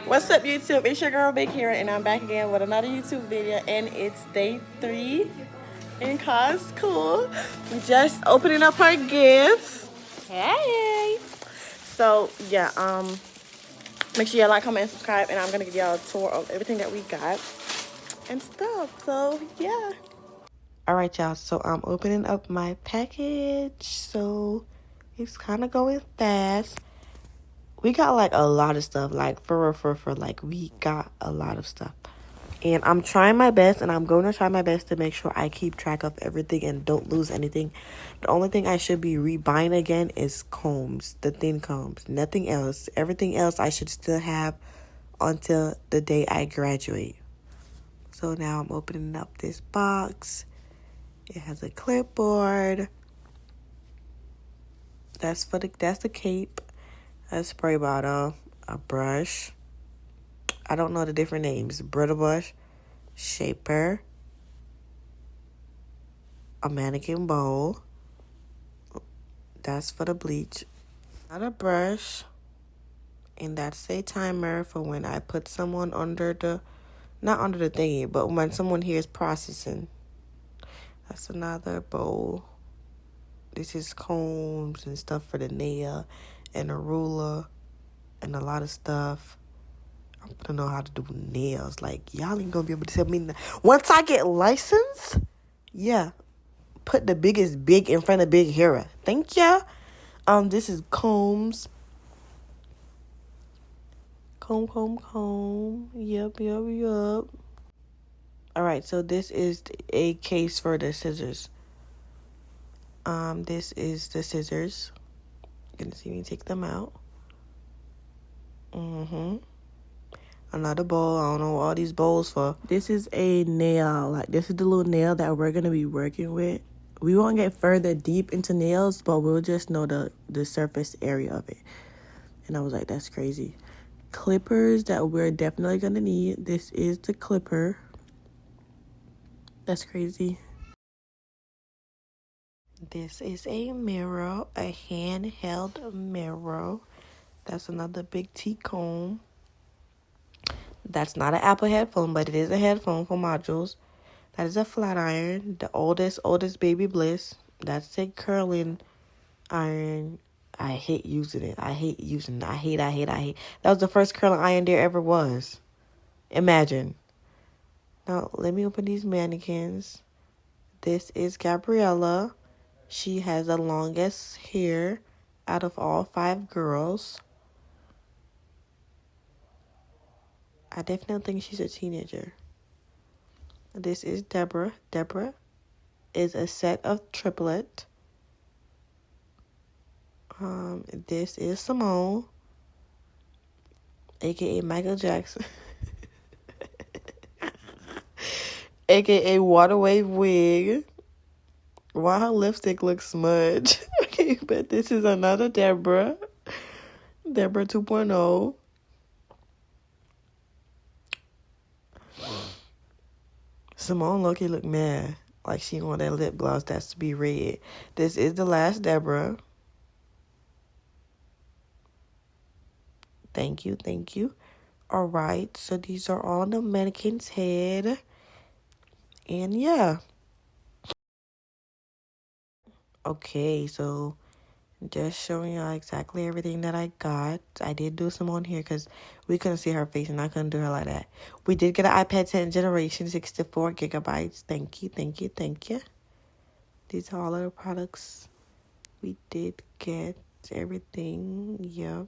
What's up, YouTube? It's your girl Big here, and I'm back again with another YouTube video, and it's day 3 in Cos-Cool. Just opening up our gifts. Hey! So yeah, make sure y'all like, comment, and subscribe, and I'm gonna give y'all a tour of everything that we got and stuff. So yeah. Alright, y'all, so I'm opening up my package. So it's kind of going fast. We got like a lot of stuff, like for like we got a lot of stuff. And I'm trying my best, and I'm going to try my best to make sure I keep track of everything and don't lose anything. The only thing I should be rebuying again is combs, the thin combs, nothing else. Everything else I should still have until the day I graduate. So now I'm opening up this box. It has a clipboard. That's the cape. A spray bottle, a brush. I don't know the different names. Brittle brush, shaper, a mannequin bowl. That's for the bleach. Another brush. And that's a timer for when I put someone under the, not under the thingy, but when someone here is processing. That's another bowl. This is combs and stuff for the nail and a ruler and a lot of stuff. I'm gonna know how to do nails. Like, y'all ain't gonna be able to tell me. Once I get licensed, yeah, put the biggest big in front of big hero. Thank ya. This is combs. Comb. Yup. Alright, so this is a case for the scissors. This is the scissors. You're gonna see me take them out. Another bowl. I don't know what all these bowls for. This is a nail. Like, this is the little nail that we're gonna be working with. We won't get further deep into nails, but we'll just know the surface area of it. And I was like, that's crazy. Clippers that we're definitely gonna need. This is the clipper. That's crazy. This is a mirror, a handheld mirror. That's another big T-comb. That's not an Apple headphone, but it is a headphone for modules. That is a flat iron, the oldest baby bliss. That's a curling iron. I hate using it. I hate. That was the first curling iron there ever was. Imagine. Now, let me open these mannequins. This is Gabriella. She has the longest hair out of all 5 girls. I definitely think she's a teenager. This is Deborah. Deborah is a set of triplet. This is Simone, aka Michael Jackson, aka Water Wave Wig. Why her lipstick looks smudged? Okay, but this is another Deborah. Deborah 2.0. Simone Loki look mad. Like she want that lip gloss that's to be red. This is the last Deborah. Thank you. Alright, so these are all on the mannequin's head. And yeah. Okay, so just showing y'all exactly everything that I got. I did do some on here because we couldn't see her face and I couldn't do her like that. We did get an iPad 10th generation, 64 gigabytes. Thank you. These are all of the products we did get. Everything. Yep.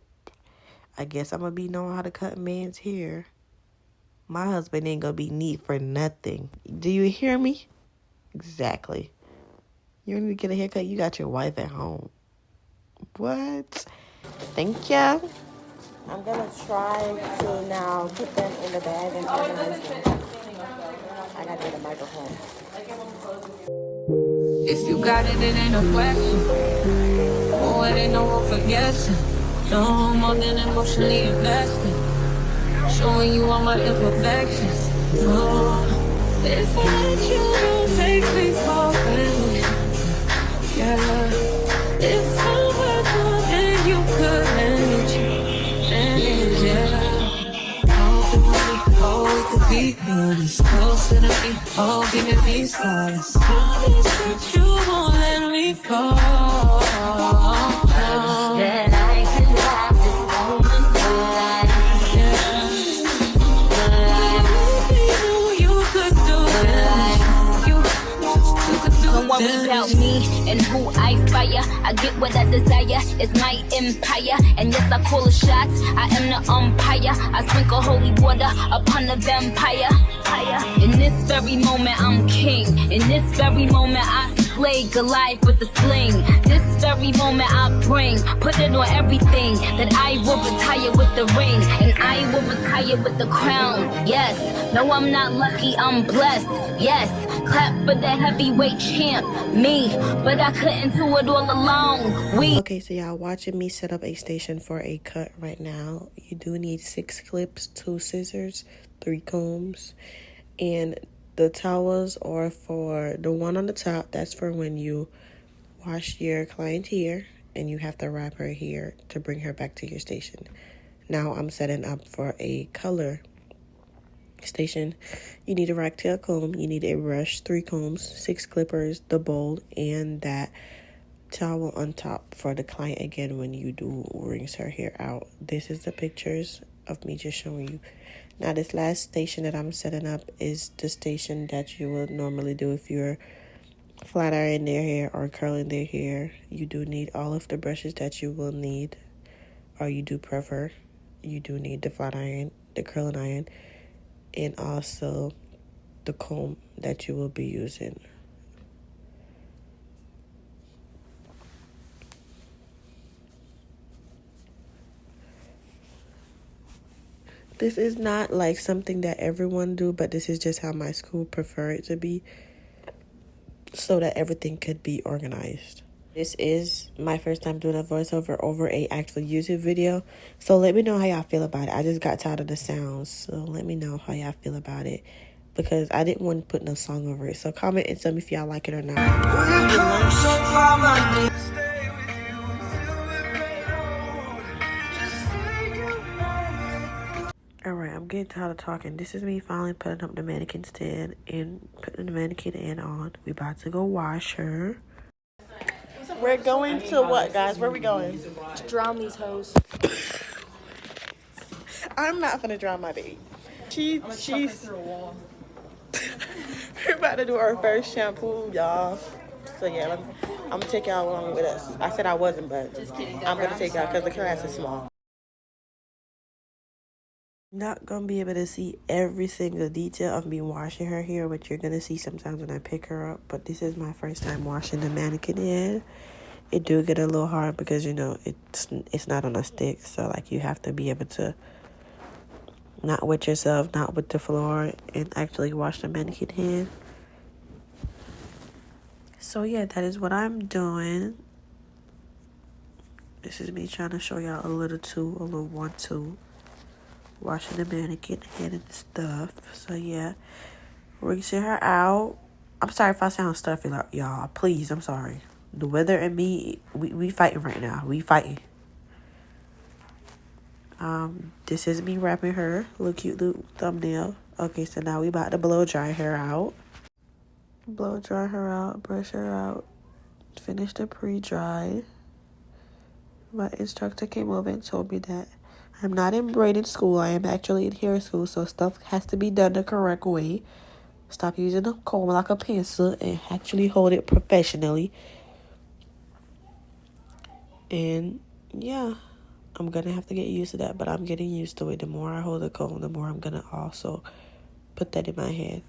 I guess I'm going to be knowing how to cut man's hair. My husband ain't going to be neat for nothing. Do you hear me? Exactly. You need to get a haircut, you got your wife at home. What? Thank ya. I'm gonna try to now put them in the bag and organize them. I gotta get a microphone. If you got it, it ain't a question. Oh, it ain't no room for guessing. No more than emotionally invested. Showing you all my imperfections. Oh, if I let you, don't take me for granted. Yeah, if I were good, then you could manage, yeah. be honest. Closer to me, oh, giving me solace. Promise that you won't let me fall. That I can have this moment for life. You could do it. You could do Don't worry about me and who I fire. I get what I desire. It's my empire. And yes, I call the shots. I am the umpire. I sprinkle holy water upon the vampire. In this very moment, I'm king. In this very moment, I slay Goliath with the sling. This very moment, I bring. Put it on everything. That I will retire with the ring. And I will retire with the crown. Yes. No, I'm not lucky. I'm blessed. Yes. Clap for the heavyweight champ, me, but I couldn't do it all alone. Okay, so y'all watching me set up a station for a cut right now. You do need 6 clips, 2 scissors, 3 combs, and the towels are for the one on the top. That's for when you wash your client hair and you have to wrap her hair to bring her back to your station. Now I'm setting up for a color station. You need a rack tail comb, you need a brush, 3 combs, 6 clippers, the bowl, and that towel on top for the client again when you do rinse her hair out. This is the pictures of me just showing you. Now this last station that I'm setting up is the station that you would normally do if you're flat ironing their hair or curling their hair. You do need all of the brushes that you will need, or you do prefer. You do need the flat iron, the curling iron, and also the comb that you will be using. This is not like something that everyone do, but this is just how my school prefer it to be, so that everything could be organized. This is my first time doing a voiceover over a actual YouTube video, so let me know how y'all feel about it. I just got tired of the sounds, so let me know how y'all feel about it, because I didn't want to put no song over it. So comment and tell me if y'all like it or not. Alright, I'm getting tired of talking. This is me finally putting up the mannequin stand and putting the mannequin in on. We about to go wash her. We're going to what, guys? Where are we going? To drown these hoes. I'm not gonna drown my baby. She's Through a wall. we're about to do our first shampoo, y'all. So yeah, I'm gonna take y'all along with us. I said I wasn't, but Just kidding. I'm gonna take y'all because the class is small. Not gonna be able to see every single detail of me washing her hair, but you're gonna see sometimes when I pick her up. But this is my first time washing the mannequin head. It do get a little hard because, you know, it's not on a stick, so like you have to be able to not with yourself, not with the floor, and actually wash the mannequin head. So yeah, that is what I'm doing. This is me trying to show y'all a little 1-2. Washing the mannequin head and stuff. So yeah, rinsing her out. I'm sorry if I sound stuffy, y'all. Please, I'm sorry. The weather and me, we fighting right now. We fighting. This is me wrapping her. Little cute little thumbnail. Okay, so now we about to blow dry her out. Blow dry her out. Brush her out. Finish the pre-dry. My instructor came over and told me that I'm not in braiding school. I am actually in hair school, so stuff has to be done the correct way. Stop using a comb like a pencil and actually hold it professionally. And yeah, I'm gonna have to get used to that, but I'm getting used to it. The more I hold the comb, the more I'm gonna also put that in my head.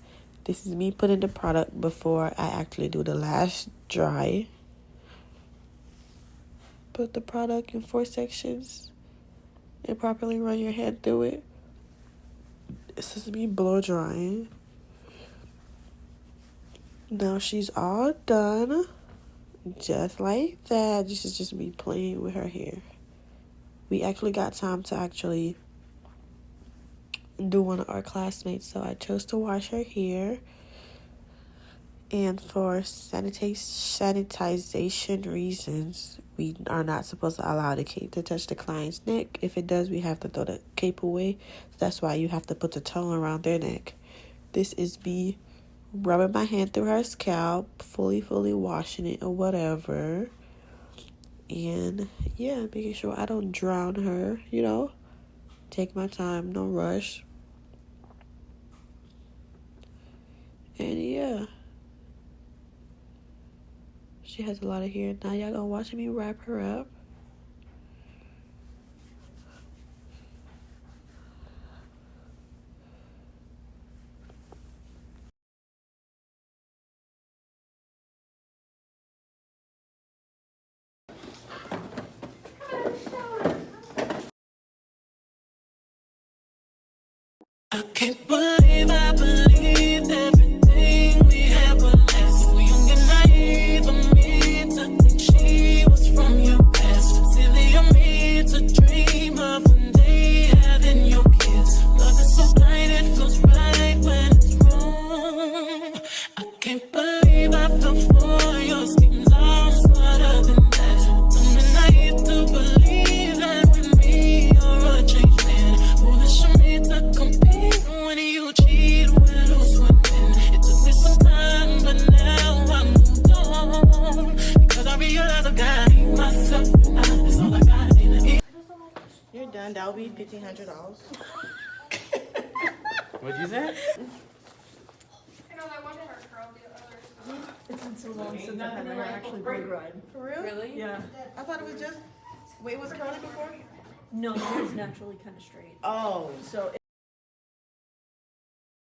This is me putting the product before I actually do the last dry. Put the product in 4 sections and properly run your hand through it. This is me blow drying. Now she's all done. Just like that. This is just me playing with her hair. We actually got time to actually do one of our classmates, so I chose to wash her hair. And for sanitization reasons, we are not supposed to allow the cape to touch the client's neck. If it does, we have to throw the cape away. That's why you have to put the towel around their neck. This is me rubbing my hand through her scalp, fully washing it or whatever. And yeah, making sure I don't drown her, you know. Take my time, no rush. And yeah. She has a lot of hair. Now y'all gonna watch me wrap her up. I can't believe I believed everything we had was last. So young and naive of me to think she was from your past. Silly of me to dream of one day having your kids. Love is so blind, it feels right when it's wrong. I can't believe I fell for your schemes. I'm smarter than that. Dumb and naive to believe that with me you're a changed man. Foolish of me to compete when you cheat with who's swimming. It took me some time, but now I moved on because I realize I gotta hate myself. That's all I gotta do. You're done. That will be $1,500. What'd you say? It's been so long since I had my actually blue ride. For real? Really? Yeah. I thought it was just. Wait, was it curly before? No, mine is naturally kind of straight. Oh. So